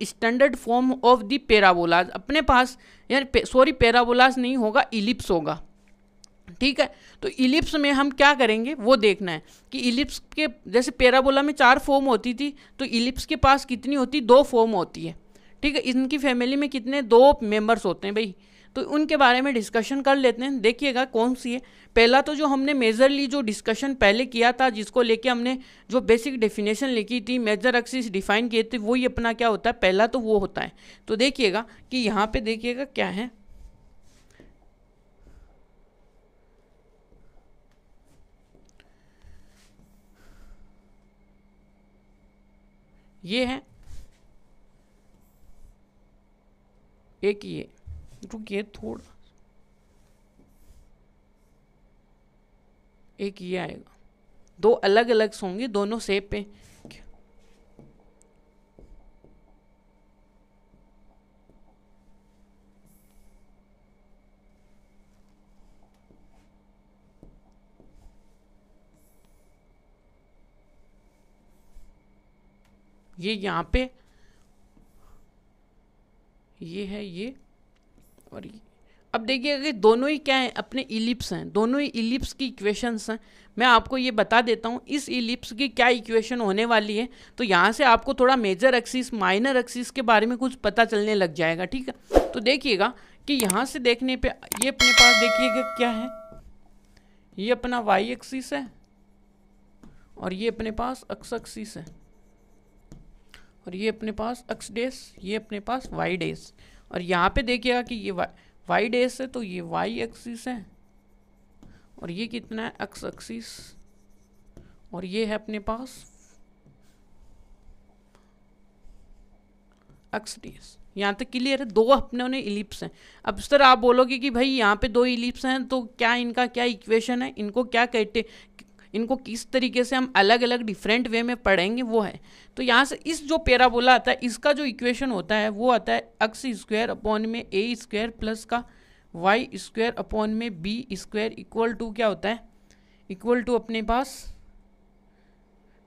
Standard form of the parabolas, अपने पास यार sorry parabolas नहीं होगा, इलिप्स होगा, ठीक है। तो इलिप्स में हम क्या करेंगे वो देखना है कि इलिप्स के जैसे पैराबोला में 4 फॉर्म होती थी, तो इलिप्स के पास कितनी होती, 2 फॉर्म होती है, ठीक है। इनकी फैमिली में कितने 2 मेंबर्स होते हैं भाई, तो उनके बारे में डिस्कशन कर लेते हैं। देखिएगा कौन सी है। पहला तो जो हमने मेजरली जो डिस्कशन पहले किया था, जिसको लेके हमने जो बेसिक डेफिनेशन लिखी थी, मेजर एक्सिस डिफाइन किए थे, वही अपना क्या होता है, पहला तो वो होता है। तो देखिएगा कि यहाँ पे देखिएगा क्या है, ये है एक, ये रुकिए थोड़ा, एक ये आएगा, 2 अलग अलग होंगे, दोनों शेप पे। ये यहाँ पे ये है ये, और ये। अब देखिएगा कि दोनों ही क्या है, अपने इलिप्स हैं, दोनों ही इलिप्स की इक्वेशंस हैं। मैं आपको ये बता देता हूँ इस इलिप्स की क्या इक्वेशन होने वाली है, तो यहाँ से आपको थोड़ा मेजर एक्सिस माइनर एक्सिस के बारे में कुछ पता चलने लग जाएगा, ठीक है। तो देखिएगा कि यहाँ से देखने पे ये अपने पास देखिएगा क्या है, ये अपना वाई एक्सिस है, और ये अपने पास एक्स एक्सिस है, और ये अपने पास एक्स डेस, ये अपने पास वाई डेस। और यहाँ पे देखिएगा कि ये वाई डेस है, तो ये वाई एक्सिस है, और ये कितना है, एक्स एक्सिस, और ये है अपने पास एक्स डेस। यहाँ तक क्लियर है, 2 अपने उन्हें इलिप्स हैं। अब सर आप बोलोगे कि भाई यहाँ पे 2 इलिप्स हैं, तो क्या इनका क्या इक्वेशन है, इनको क्या कहते, इनको किस तरीके से हम अलग अलग डिफरेंट वे में पढ़ेंगे, वो है। तो यहाँ से इस जो पैराबोला आता है, इसका जो इक्वेशन होता है वो आता है एक्स स्क्वायर अपॉन में ए स्क्वायर प्लस का वाई स्क्वायर अपॉन में बी स्क्वायर इक्वल टू क्या होता है, इक्वल टू अपने पास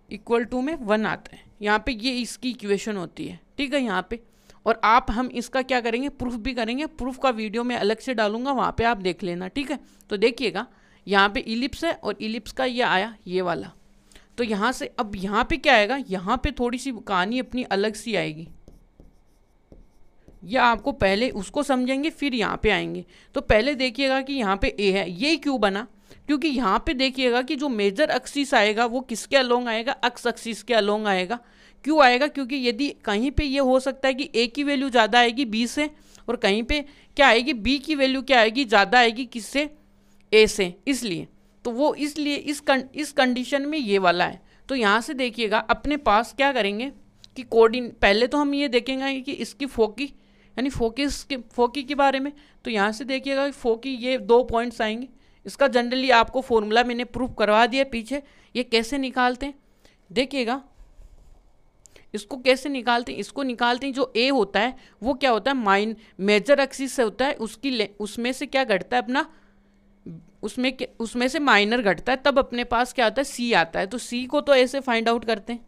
इक्वल टू में 1 आता है। यहाँ पे ये इसकी इक्वेशन होती है, ठीक है यहाँ पे। और आप हम इसका क्या करेंगे, प्रूफ भी करेंगे, प्रूफ का वीडियो मैं अलग से डालूंगा, वहाँ पे आप देख लेना, ठीक है। तो देखिएगा यहाँ पे इलिप्स है, और इलिप्स का ये आया ये वाला। तो यहाँ से अब यहाँ पे क्या आएगा, यहाँ पे थोड़ी सी कहानी अपनी अलग सी आएगी, या आपको पहले उसको समझेंगे फिर यहाँ पे आएंगे। तो पहले देखिएगा कि यहाँ पे ए है, ये क्यों बना, क्योंकि यहाँ पे देखिएगा कि जो मेजर एक्सिस आएगा वो किसके अलोंग आएगा, एक्स एक्सिस के अलोंग आएगा। क्यों आएगा, क्योंकि यदि कहीं पे ये हो सकता है कि ए की वैल्यू ज़्यादा आएगी बी से, और कहीं पे क्या आएगी, बी की वैल्यू क्या आएगी, ज़्यादा आएगी किससे, ए से, इसलिए। तो वो इसलिए इस कंडीशन में ये वाला है। तो यहाँ से देखिएगा अपने पास क्या करेंगे कि पहले तो हम ये देखेंगे कि इसकी फोकी यानी फोकी के बारे में। तो यहाँ से देखिएगा फोकी ये 2 पॉइंट्स आएंगे, इसका जनरली आपको फॉर्मूला मैंने प्रूफ करवा दिया पीछे, ये कैसे निकालते हैं देखिएगा। इसको कैसे निकालते हैं, इसको निकालते हैं, जो ए होता है वो क्या होता है, मेजर एक्सिस से होता है, उसमें से क्या घटता है अपना, उसमें से माइनर घटता है, तब अपने पास क्या आता है, सी आता है। तो सी को तो ऐसे फाइंड आउट करते हैं।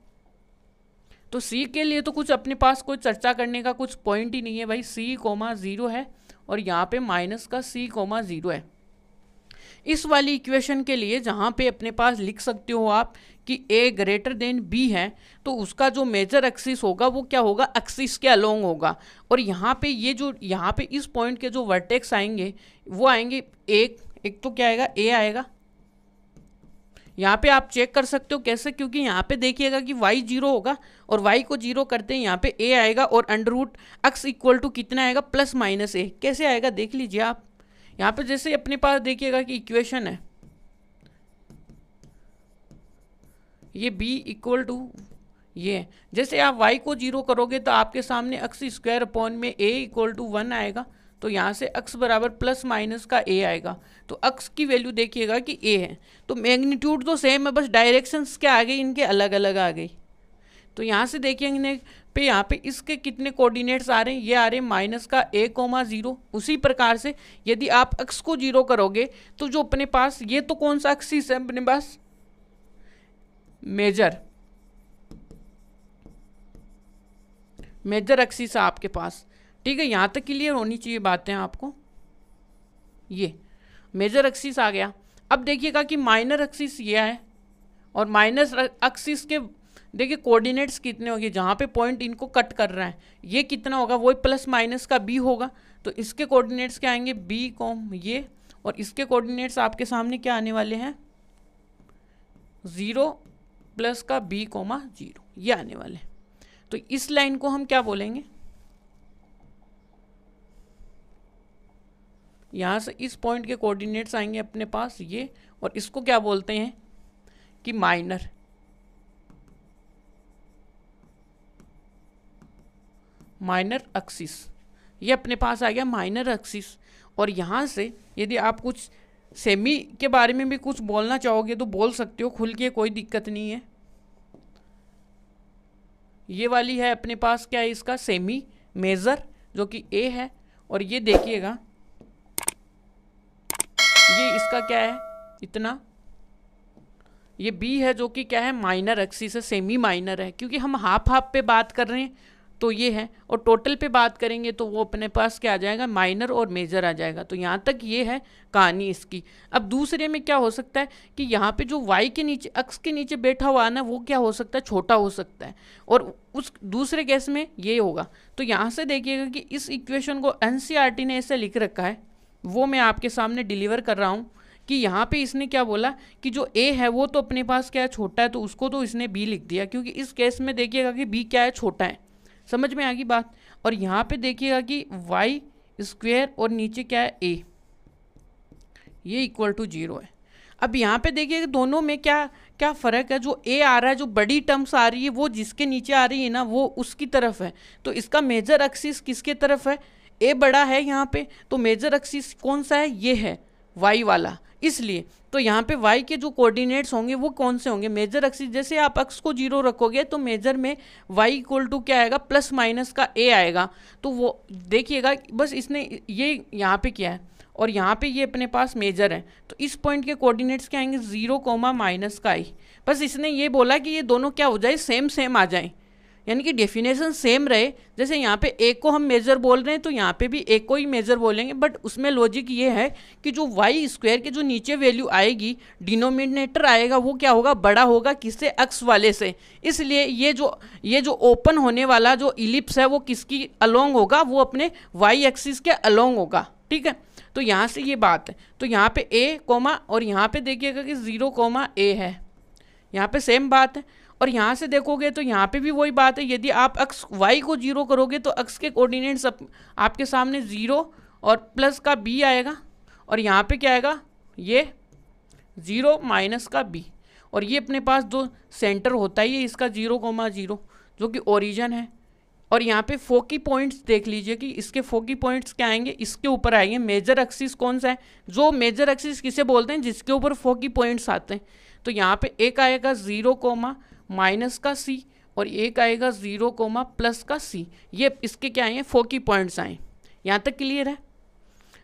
तो सी के लिए तो कुछ अपने पास कोई चर्चा करने का कुछ पॉइंट ही नहीं है भाई, सी कोमा 0 है, और यहाँ पे माइनस का सी कोमा 0 है। इस वाली इक्वेशन के लिए जहाँ पे अपने पास लिख सकते हो आप कि ए ग्रेटर देन बी है, तो उसका जो मेजर एक्सिस होगा वो क्या होगा, एक्सिस के अलोंग होगा। और यहाँ पे ये जो यहाँ पे इस पॉइंट के जो वर्टेक्स आएंगे वो आएंगे, एक तो क्या आएगा, ए आएगा। यहाँ पे आप चेक कर सकते हो कैसे, क्योंकि यहाँ पे देखिएगा कि y 0 होगा, और y को 0 करते हैं यहाँ पे a आएगा, और under root x equal to कितना आएगा, प्लस माइनस a। कैसे आएगा देख लीजिए आप, यहाँ पे जैसे अपने पास देखिएगा कि इक्वेशन है ये b इक्वल टू ये, जैसे आप y को 0 करोगे तो आपके सामने x स्क्वायर अपॉन में a इक्वल टू 1 आएगा। तो यहाँ से x बराबर प्लस माइनस का a आएगा। तो x की वैल्यू देखिएगा कि a है। तो मैग्नीट्यूड तो सेम है, बस डायरेक्शंस क्या आ गई, इनके अलग अलग आ गई। तो यहाँ से देखिए पे यहाँ पे इसके कितने कोऑर्डिनेट्स आ रहे हैं, ये आ रहे हैं माइनस का a कोमा 0। उसी प्रकार से यदि आप x को 0 करोगे तो जो अपने पास ये तो कौन सा एक्सिस है अपने पास, मेजर। मेजर एक्सिस है आपके पास, ठीक है। यहाँ तक क्लियर होनी चाहिए बातें आपको। ये मेजर एक्सिस आ गया। अब देखिएगा कि माइनर एक्सिस ये है, और माइनर एक्सिस के देखिए कोऑर्डिनेट्स कितने होंगे, जहाँ पे पॉइंट इनको कट कर रहा है ये कितना होगा, वही प्लस माइनस का बी होगा। तो इसके कोऑर्डिनेट्स क्या आएंगे, बी कॉम ये, और इसके कोऑर्डिनेट्स आपके सामने क्या आने वाले हैं, 0 प्लस का बी कोमा 0, ये आने वाले हैं। तो इस लाइन को हम क्या बोलेंगे, यहाँ से इस पॉइंट के कोऑर्डिनेट्स आएंगे अपने पास ये, और इसको क्या बोलते हैं कि माइनर एक्सिस, ये अपने पास आ गया माइनर एक्सिस। और यहाँ से यदि आप कुछ सेमी के बारे में भी कुछ बोलना चाहोगे तो बोल सकते हो खुल के, कोई दिक्कत नहीं है। ये वाली है अपने पास क्या है, इसका सेमी मेजर जो कि ए है, और ये देखिएगा ये इसका क्या है इतना, ये बी है जो कि क्या है माइनर एक्सिस है, सेमी माइनर है, क्योंकि हम हाफ हाफ पे बात कर रहे हैं तो ये है, और टोटल पे बात करेंगे तो वो अपने पास क्या आ जाएगा, माइनर और मेजर आ जाएगा। तो यहाँ तक ये है कहानी इसकी। अब दूसरे में क्या हो सकता है कि यहाँ पे जो वाई के नीचे अक्स के नीचे बैठा हुआ है ना, वो क्या हो सकता है, छोटा हो सकता है, और उस दूसरे केस में ये होगा। तो यहाँ से देखिएगा कि इस इक्वेशन को एनसीईआरटी ने ऐसे लिख रखा है, वो मैं आपके सामने डिलीवर कर रहा हूँ कि यहाँ पे इसने क्या बोला कि जो ए है वो तो अपने पास क्या है, छोटा है, तो उसको तो इसने बी लिख दिया, क्योंकि इस केस में देखिएगा कि बी क्या है, छोटा है। समझ में आ गई बात। और यहाँ पे देखिएगा कि वाई स्क्वेयर और नीचे क्या है ए, ये इक्वल टू 0 है। अब यहाँ पे देखिए दोनों में क्या क्या फ़र्क है, जो ए आ रहा है, जो बड़ी टर्म्स आ रही है वो जिसके नीचे आ रही है ना वो उसकी तरफ है। तो इसका मेजर एक्सिस किसके तरफ है, ए बड़ा है यहाँ पे, तो मेजर एक्सिस कौन सा है, ये है वाई वाला, इसलिए तो यहाँ पे y के जो कोऑर्डिनेट्स होंगे वो कौन से होंगे, मेजर एक्सिस। जैसे आप अक्स को 0 रखोगे तो मेजर में y इक्वल टू क्या आएगा, प्लस माइनस का a आएगा। तो वो देखिएगा बस इसने ये यहाँ पे किया है, और यहाँ पे ये अपने पास मेजर है, तो इस पॉइंट के कोऑर्डिनेट्स क्या आएंगे, 0 कोमा माइनस का i। बस इसने ये बोला कि ये दोनों क्या हो जाए, सेम सेम आ जाए, यानी कि डेफिनेशन सेम रहे। जैसे यहाँ पे एक को हम मेजर बोल रहे हैं तो यहाँ पे भी एक को ही मेजर बोलेंगे, बट उसमें लॉजिक ये है कि जो वाई स्क्वायर के जो नीचे वैल्यू आएगी, डिनोमिनेटर आएगा वो क्या होगा, बड़ा होगा किससे, एक्स वाले से। इसलिए ये जो ओपन होने वाला जो इलिप्स है वो किसकी अलोंग होगा, वो अपने वाई एक्सिस के अलोंग होगा, ठीक है। तो यहाँ से ये बात है। तो यहाँ पे ए कोमा, और यहाँ पे देखिएगा कि 0 कोमा ए है, यहाँ पे सेम बात है। और यहाँ से देखोगे तो यहाँ पे भी वही बात है, यदि आप अक्स y को 0 करोगे तो अक्स के कोऑर्डिनेट्स आपके सामने 0 और प्लस का b आएगा, और यहाँ पे क्या आएगा, ये 0 माइनस का b। और ये अपने पास जो सेंटर होता है ये इसका 0 कोमा 0 जो कि ओरिजिन है। और यहाँ पे फोकी पॉइंट्स देख लीजिए कि इसके फोकी पॉइंट्स क्या आएंगे, इसके ऊपर आएंगे। मेजर एक्सिस कौन सा है, जो मेजर एक्सिस किसे बोलते हैं, जिसके ऊपर फोकी पॉइंट्स आते हैं। तो यहाँ पे एक आएगा 0 कोमा माइनस का c, और एक आएगा 0 कोमा प्लस का c। ये इसके क्या आए, फोकी पॉइंट्स आए। यहाँ तक क्लियर है।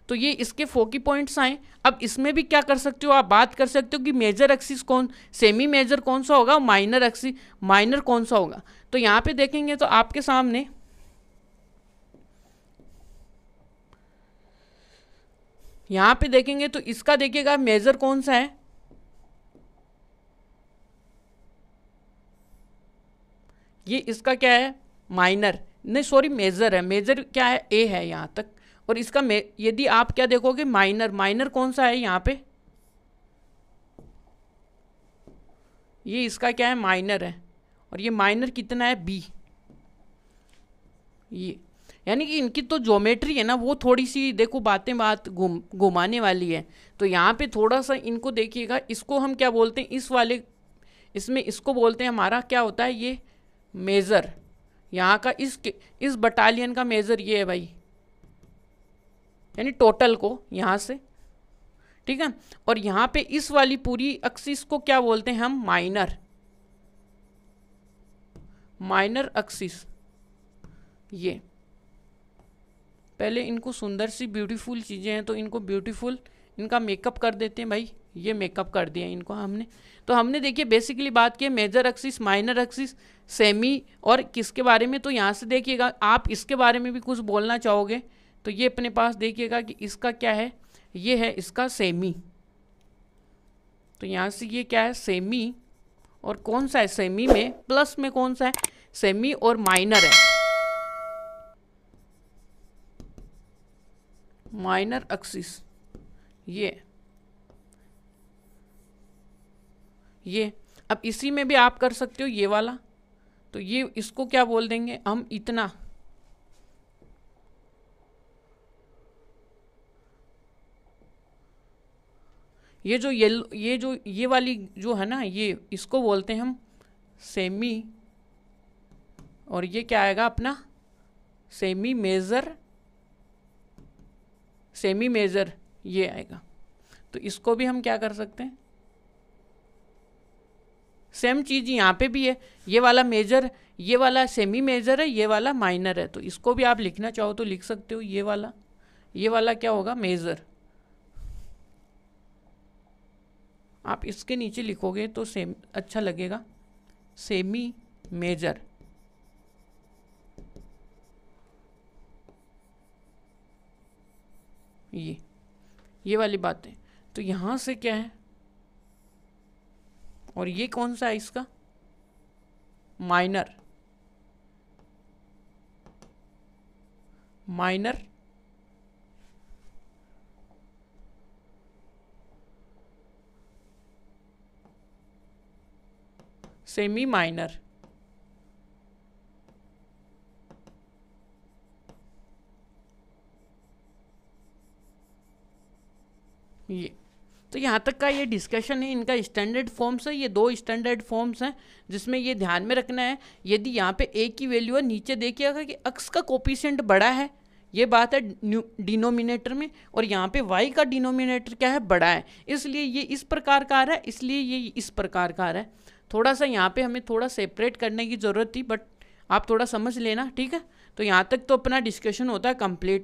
तो ये इसके फोकी पॉइंट्स आए। अब इसमें भी क्या कर सकते हो, आप बात कर सकते हो कि मेजर एक्सिस कौन, सेमी मेजर कौन सा होगा, माइनर एक्सिस माइनर कौन सा होगा। तो यहाँ पे देखेंगे तो आपके सामने यहाँ पे देखेंगे तो इसका देखिएगा मेजर कौन सा है, ये इसका क्या है, माइनर नहीं सॉरी मेजर है। मेजर क्या है, ए है यहाँ तक। और इसका यदि आप क्या देखोगे, माइनर कौन सा है यहाँ पे, ये इसका क्या है, माइनर है। और ये माइनर कितना है, बी। ये यानी कि इनकी तो ज्योमेट्री है ना वो थोड़ी सी देखो बात घुमाने वाली है। तो यहाँ पे थोड़ा सा इनको देखिएगा, इसको हम क्या बोलते हैं, इस वाले इसमें इसको बोलते हैं हमारा क्या होता है, ये मेज़र। यहाँ का इस बटालियन का मेज़र ये है भाई, यानी टोटल को यहाँ से, ठीक है। और यहाँ पे इस वाली पूरी एक्सिस को क्या बोलते हैं हम, माइनर एक्सिस। ये पहले इनको सुंदर सी ब्यूटीफुल चीज़ें हैं तो इनको ब्यूटीफुल इनका मेकअप कर देते हैं भाई, ये मेकअप कर दिया इनको हमने। तो हमने देखिए बेसिकली बात की major axis, minor axis, semi और किसके बारे में। तो यहाँ से देखिएगा आप इसके बारे में भी कुछ बोलना चाहोगे तो ये अपने पास देखिएगा कि इसका क्या है, ये है इसका सेमी। तो यहाँ से ये क्या है सेमी, और कौन सा है सेमी में, प्लस में कौन सा है सेमी और माइनर है, माइनर एक्सिस ये। अब इसी में भी आप कर सकते हो ये वाला, तो ये इसको क्या बोल देंगे हम, इतना। ये जो ये वाली जो है ना, ये इसको बोलते हैं हम सेमी, और ये क्या आएगा अपना सेमी मेजर ये आएगा। तो इसको भी हम क्या कर सकते हैं, सेम चीज़ यहाँ पे भी है, ये वाला मेजर, ये वाला सेमी मेजर है, ये वाला माइनर है। तो इसको भी आप लिखना चाहो तो लिख सकते हो, ये वाला क्या होगा मेजर। आप इसके नीचे लिखोगे तो सेम अच्छा लगेगा, सेमी मेजर। ये वाली बात है। तो यहाँ से क्या है, और ये कौन सा है इसका माइनर सेमी माइनर। ये तो यहाँ तक का ये डिस्कशन है, इनका स्टैंडर्ड फॉर्म्स है, ये 2 स्टैंडर्ड फॉर्म्स हैं जिसमें ये ध्यान में रखना है। यदि यहाँ पे ए की वैल्यू है, नीचे देखिएगा कि एक्स का कोफिशिएंट बड़ा है, ये बात है डिनोमिनेटर में, और यहाँ पे वाई का डिनोमिनेटर क्या है बड़ा है, इसलिए ये इस प्रकार का आ रहा है, इसलिए ये इस प्रकार का आ रहा है। थोड़ा सा यहाँ पे हमें थोड़ा सेपरेट करने की ज़रूरत थी, बट आप थोड़ा समझ लेना, ठीक है। तो यहाँ तक तो अपना डिस्कशन होता है कंप्लीट।